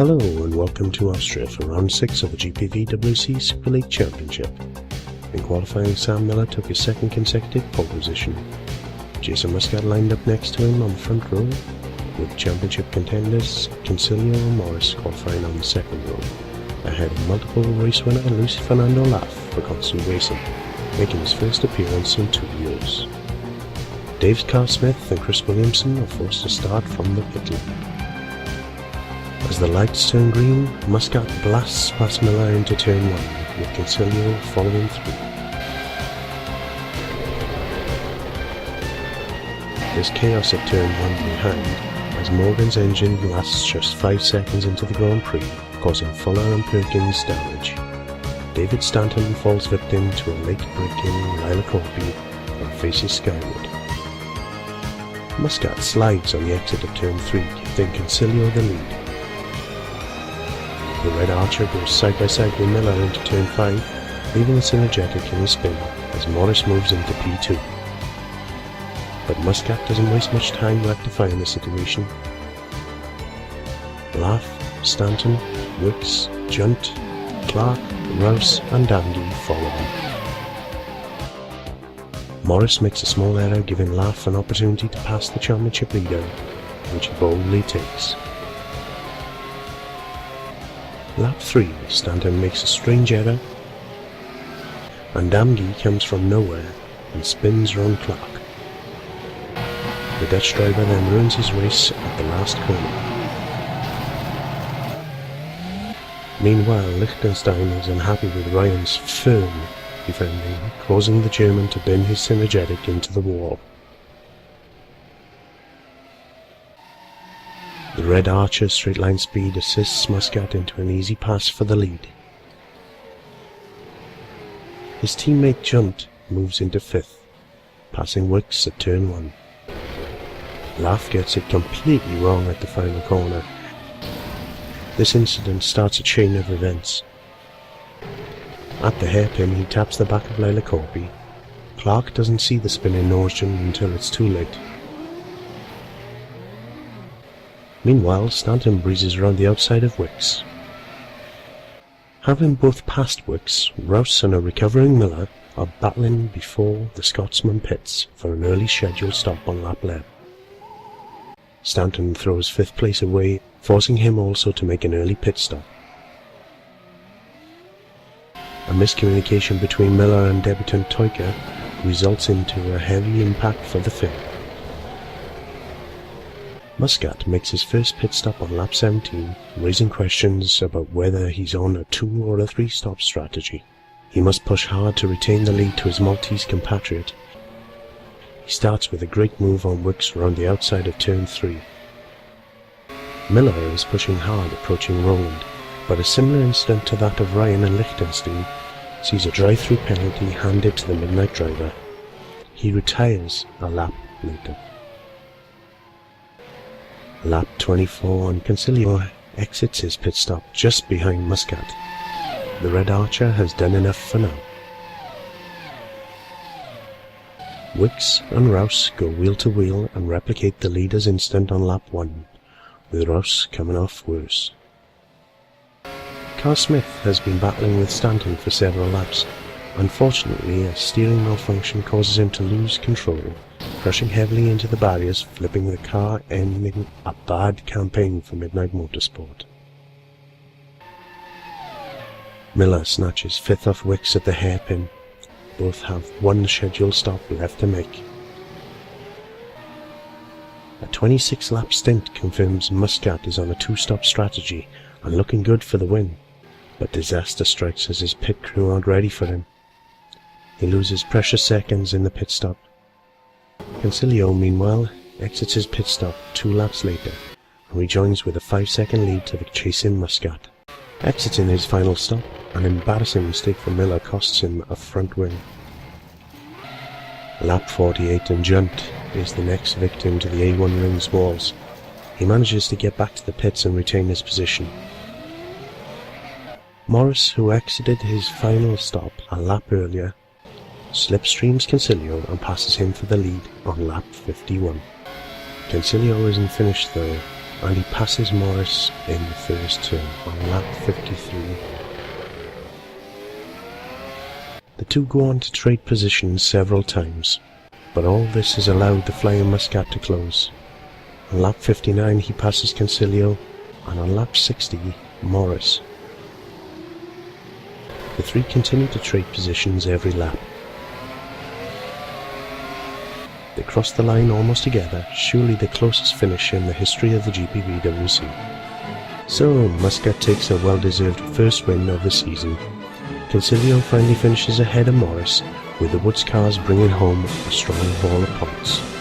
Hello and welcome to Austria for round 6 of the GPVWC Superleague Championship. In qualifying, Sam Miller took his second consecutive pole position. Jason Muscat lined up next to him on the front row, with championship contenders Concilio and Morris qualifying on the second row, ahead of multiple race winner Luis Fernando Laff for Constant Racing, making his first appearance in 2 years. Dave Carl Smith and Chris Williamson are forced to start from the pit lane. As the lights turn green, Muscat blasts past Miller into turn 1, with Concilio following through. There's chaos at turn 1 behind, as Morgan's engine blasts just 5 seconds into the Grand Prix, causing Fuller and Perkins damage. David Stanton falls victim to a late braking Lila Corby and faces skyward. Muscat slides on the exit of turn 3, giving Concilio the lead. The Red Archer goes side by side with Miller into turn 5, leaving the Synergetic in the spin as Morris moves into P2. But Muscat doesn't waste much time rectifying the situation. Laff, Stanton, Wicks, Junt, Clark, Rouse and Dandy follow him. Morris makes a small error, giving Laff an opportunity to pass the championship leader, which he boldly takes. Lap 3, Stanton makes a strange error, and Damge comes from nowhere and spins round Clark. The Dutch driver then ruins his race at the last corner. Meanwhile, Liechtenstein is unhappy with Ryan's firm defending, causing the German to bin his Synergetic into the wall. The Red Archer's straight-line speed assists Muscat into an easy pass for the lead. His teammate Junt moves into 5th, passing Wicks at turn 1. Laff gets it completely wrong at the final corner. This incident starts a chain of events. At the hairpin, he taps the back of Lila Corby. Clark doesn't see the spinning Norwegian until it's too late. Meanwhile, Stanton breezes around the outside of Wicks. Having both passed Wicks, Rouse and a recovering Miller are battling before the Scotsman pits for an early scheduled stop on lap 11. Stanton throws 5th place away, forcing him also to make an early pit stop. A miscommunication between Miller and debutant Teucher results into a heavy impact for the Finn. Muscat makes his first pit stop on lap 17, raising questions about whether he's on a 2 or a 3 stop strategy. He must push hard to retain the lead to his Maltese compatriot. He starts with a great move on Wicks around the outside of turn 3. Miller is pushing hard approaching Rowland, but a similar incident to that of Ryan and Liechtenstein sees a drive-through penalty handed to the Midnight driver. He retires a lap later. Lap 24 and Concilio exits his pit stop just behind Muscat. The Red Archer has done enough for now. Wicks and Rouse go wheel to wheel and replicate the leader's incident on lap 1, with Rouse coming off worse. Carl Smith has been battling with Stanton for several laps. Unfortunately, a steering malfunction causes him to lose control, crashing heavily into the barriers, flipping the car, ending a bad campaign for Midnight Motorsport. Miller snatches 5th off Wicks at the hairpin. Both have 1 scheduled stop left to make. A 26-lap stint confirms Muscat is on a 2-stop strategy and looking good for the win, but disaster strikes as his pit crew aren't ready for him. He loses precious seconds in the pit stop. Concilio, meanwhile, exits his pit stop 2 laps later and rejoins with a 5-second lead to the chasing Muscat. Exiting his final stop, an embarrassing mistake for Miller costs him a front win. Lap 48 and Junt is the next victim to the A1 ring's walls. He manages to get back to the pits and retain his position. Morris, who exited his final stop a lap earlier, slipstreams Concilio and passes him for the lead on lap 51. Concilio isn't finished though, and he passes Morris in the first turn on lap 53. The two go on to trade positions several times, but all this has allowed the Flying Muscat to close. On lap 59 he passes Concilio, and on lap 60 Morris. The three continue to trade positions every lap. They cross the line almost together, surely the closest finish in the history of the GPVWC. So Muscat takes a well-deserved first win of the season. Concilio finally finishes ahead of Morris, with the Woods cars bringing home a strong haul of points.